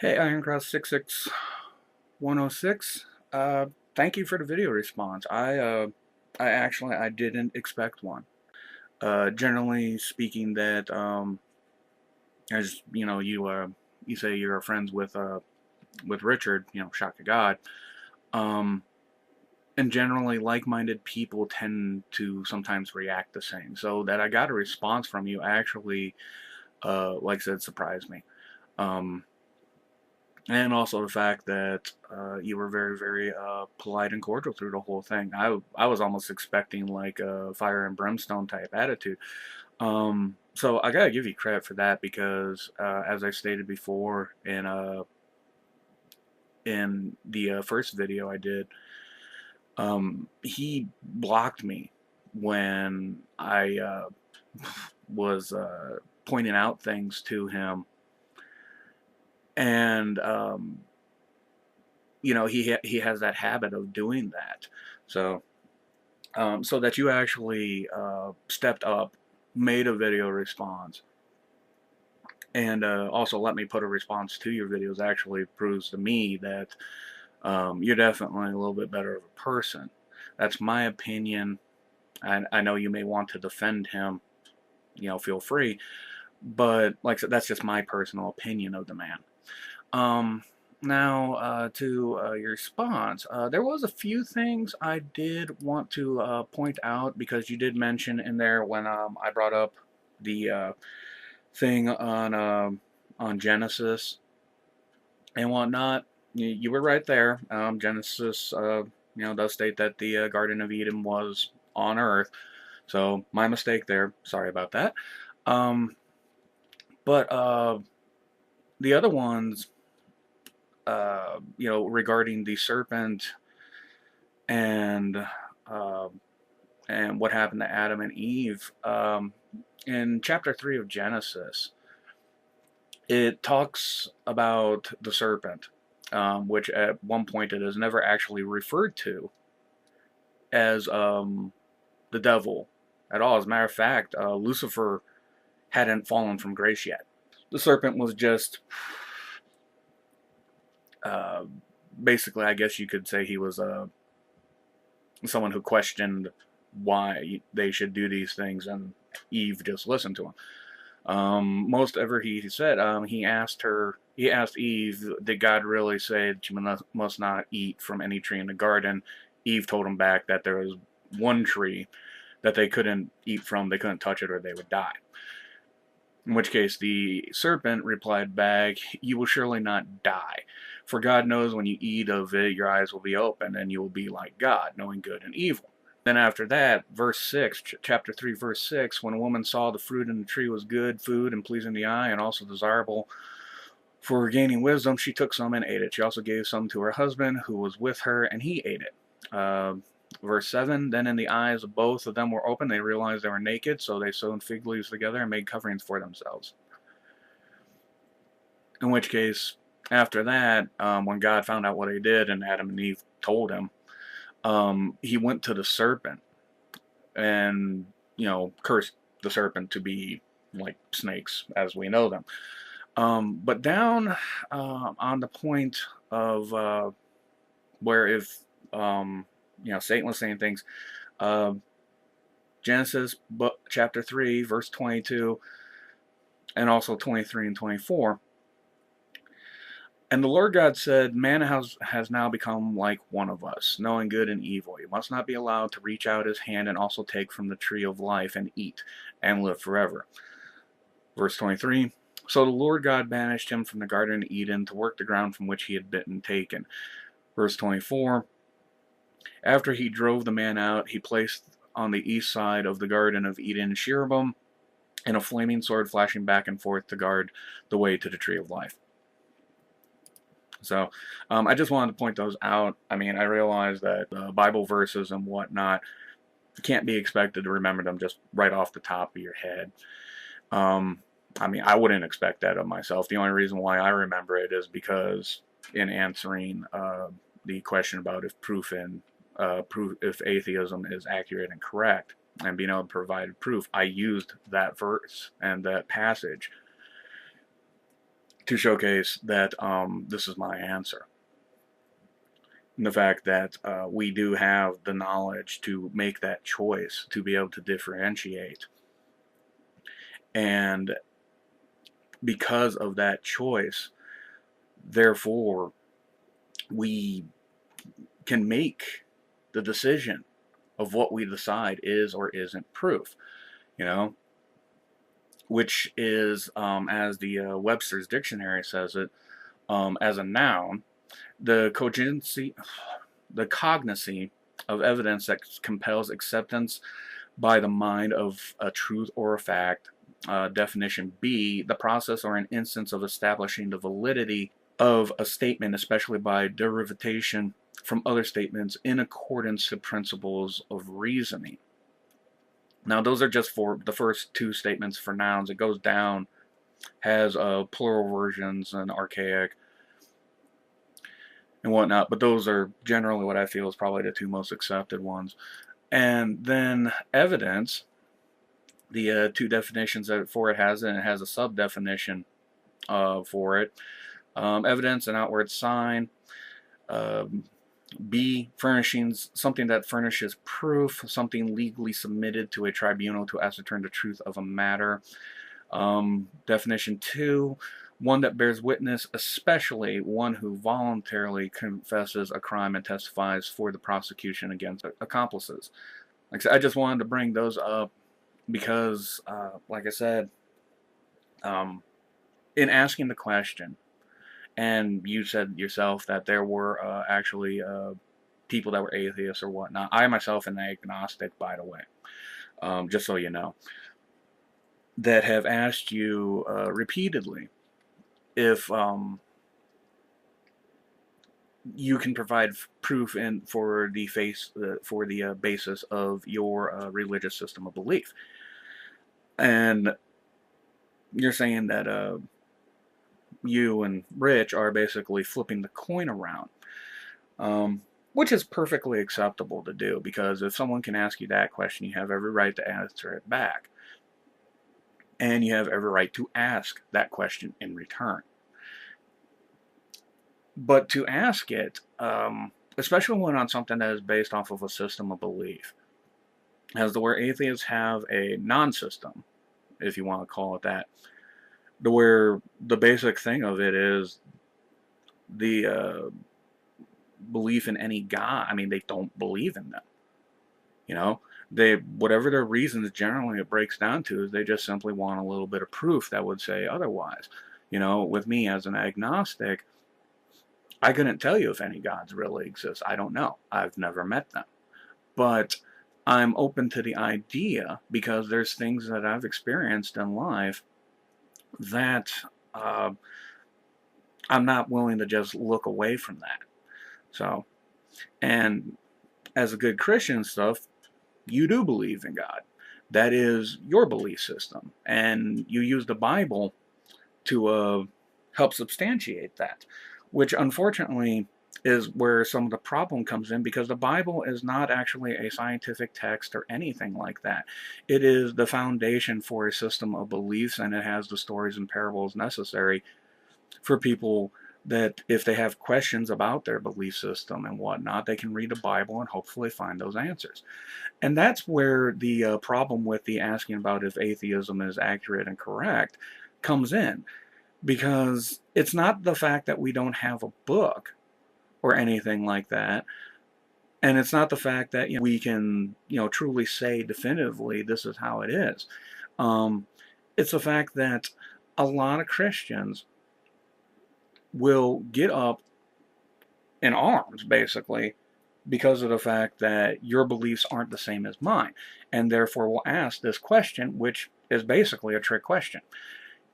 Hey, Ironcross66106. Thank you for the video response. I didn't expect one. Generally speaking, that as you know, you say you're friends with Richard. Shock to God. Um, and generally, like-minded people tend to sometimes react the same. So that I got a response from you actually, like I said, surprised me. Um, And also the fact that you were very, very polite and cordial through the whole thing. I was almost expecting like a fire and brimstone type attitude. So I gotta give you credit for that because, as I stated before in the first video I did, he blocked me when I was pointing out things to him, and he has that habit of doing that. So so that you actually stepped up, made a video response, and also let me put a response to your videos actually proves to me that you're definitely a little bit better of a person. That's my opinion. I know you may want to defend him. Feel free. But like I said, that's just my personal opinion of the man. Um, Now, to your response, there was a few things I did want to point out because you did mention in there when I brought up the thing on Genesis and whatnot. You were right there. Genesis, does state that the Garden of Eden was on Earth, so my mistake there. Sorry about that. Um, but the other ones, regarding the serpent and uh, and what happened to Adam and Eve. In chapter 3 of Genesis, it talks about the serpent, which at one point it is never actually referred to as the devil at all. As a matter of fact, Lucifer hadn't fallen from grace yet. The serpent was just uh, basically, I guess you could say he was someone who questioned why they should do these things, and Eve just listened to him. Most ever he said, he asked Eve, did God really say that you must not eat from any tree in the garden? Eve told him back that there was one tree that they couldn't eat from, they couldn't touch it or they would die. In which case the serpent replied back, you will surely not die. For God knows when you eat of it, your eyes will be open, and you will be like God, knowing good and evil. Then after that, verse 6, chapter 3, verse 6, when a woman saw the fruit in the tree was good food and pleasing the eye and also desirable for gaining wisdom, she took some and ate it. She also gave some to her husband who was with her, and he ate it. Verse 7, then in the eyes of both of them were open. They realized they were naked, so they sewed fig leaves together and made coverings for themselves. In which case, after that, when God found out what he did and Adam and Eve told him, he went to the serpent and, cursed the serpent to be like snakes as we know them. But down on the point of where if, Satan was saying things, uh, Genesis chapter 3, verse 22, and also 23 and 24. And the Lord God said, man has now become like one of us, knowing good and evil. He must not be allowed to reach out his hand and also take from the tree of life and eat and live forever. Verse 23, so the Lord God banished him from the Garden of Eden to work the ground from which he had been taken. Verse 24, after he drove the man out, he placed on the east side of the Garden of Eden cherubim and a flaming sword flashing back and forth to guard the way to the tree of life. So I just wanted to point those out. I mean, I realize that Bible verses and whatnot can't be expected to remember them just right off the top of your head. I mean, I wouldn't expect that of myself. The only reason why I remember it is because in answering the question about if atheism is accurate and correct, and being able to provide proof, I used that verse and that passage to showcase that this is my answer. And the fact that we do have the knowledge to make that choice, to be able to differentiate. And because of that choice, therefore, we can make the decision of what we decide is or isn't proof, you know, which is, as the Webster's Dictionary says it, as a noun, the cogency, the cognacy of evidence that compels acceptance by the mind of a truth or a fact. Definition B, the process or an instance of establishing the validity of a statement, especially by derivation from other statements in accordance to principles of reasoning. Now, those are just for the first two statements for nouns. It goes down, has plural versions and archaic and whatnot, but those are generally what I feel is probably the two most accepted ones. And then evidence, the two definitions for it has, and it has a sub-definition for it. Evidence, an outward sign. B, furnishings, something that furnishes proof, something legally submitted to a tribunal to ascertain the truth of a matter. Definition 2, one that bears witness, especially one who voluntarily confesses a crime and testifies for the prosecution against accomplices. Like I said, I just wanted to bring those up because, like I said, in asking the question, and you said yourself that there were actually people that were atheists or whatnot. I myself am agnostic, by the way, just so you know, that have asked you repeatedly if you can provide proof for the basis of your religious system of belief, and you're saying that you and Rich are basically flipping the coin around, which is perfectly acceptable to do, because if someone can ask you that question, you have every right to answer it back, and you have every right to ask that question in return. But to ask it, especially when on something that is based off of a system of belief, as the where atheists have a non-system, if you want to call it that, where the basic thing of it is the belief in any God. I mean, they don't believe in them. You know, they, whatever their reasons, generally it breaks down to is they just simply want a little bit of proof that would say otherwise. You know, with me as an agnostic, I couldn't tell you if any gods really exist. I don't know. I've never met them. But I'm open to the idea because there's things that I've experienced in life that I'm not willing to just look away from that. So, and as a good Christian and stuff, you do believe in God. That is your belief system. And you use the Bible to help substantiate that, which unfortunately is where some of the problem comes in, because the Bible is not actually a scientific text or anything like that. It is the foundation for a system of beliefs, and it has the stories and parables necessary for people that if they have questions about their belief system and whatnot, they can read the Bible and hopefully find those answers. And that's where the problem with the asking about if atheism is accurate and correct comes in, because it's not the fact that we don't have a book or anything like that, and it's not the fact that we can truly say definitively this is how it is. It's the fact that a lot of Christians will get up in arms, basically, because of the fact that your beliefs aren't the same as mine, and therefore will ask this question, which is basically a trick question.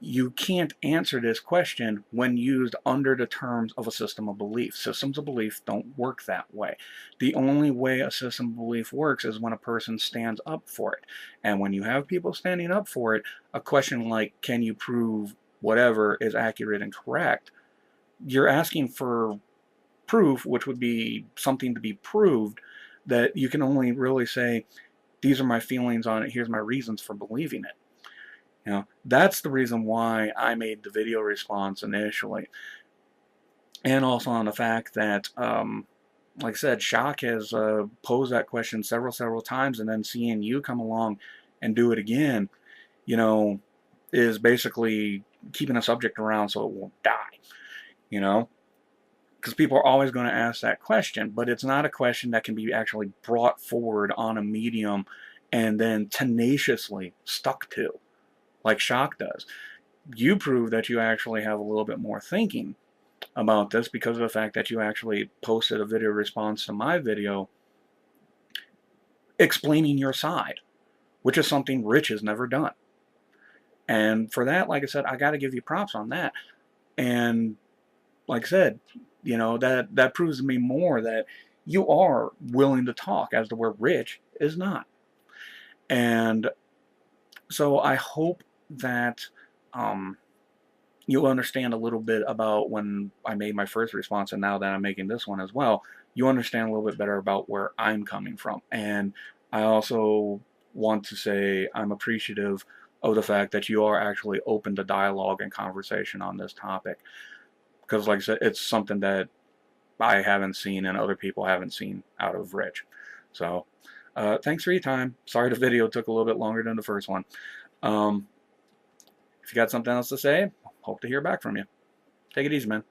You can't answer this question when used under the terms of a system of belief. Systems of belief don't work that way. The only way a system of belief works is when a person stands up for it. And when you have people standing up for it, a question like, can you prove whatever is accurate and correct? You're asking for proof, which would be something to be proved, that you can only really say, these are my feelings on it, here's my reasons for believing it. You know, that's the reason why I made the video response initially. And also on the fact that, like I said, Shock has posed that question several times, and then seeing you come along and do it again, you know, is basically keeping a subject around so it won't die, you know? Because people are always going to ask that question, but it's not a question that can be actually brought forward on a medium and then tenaciously stuck to, like Shock does. You prove that you actually have a little bit more thinking about this because of the fact that you actually posted a video response to my video explaining your side, which is something Rich has never done. And for that, like I said, I got to give you props on that. And like I said, you know, that proves to me more that you are willing to talk, as to where Rich is not. And so I hope that you'll understand a little bit about when I made my first response, and now that I'm making this one as well, you understand a little bit better about where I'm coming from. And I also want to say I'm appreciative of the fact that you are actually open to dialogue and conversation on this topic. Because, like I said, it's something that I haven't seen and other people haven't seen out of Rich. So, thanks for your time. Sorry the video took a little bit longer than the first one. Um, if you got something else to say, hope to hear back from you. Take it easy, man.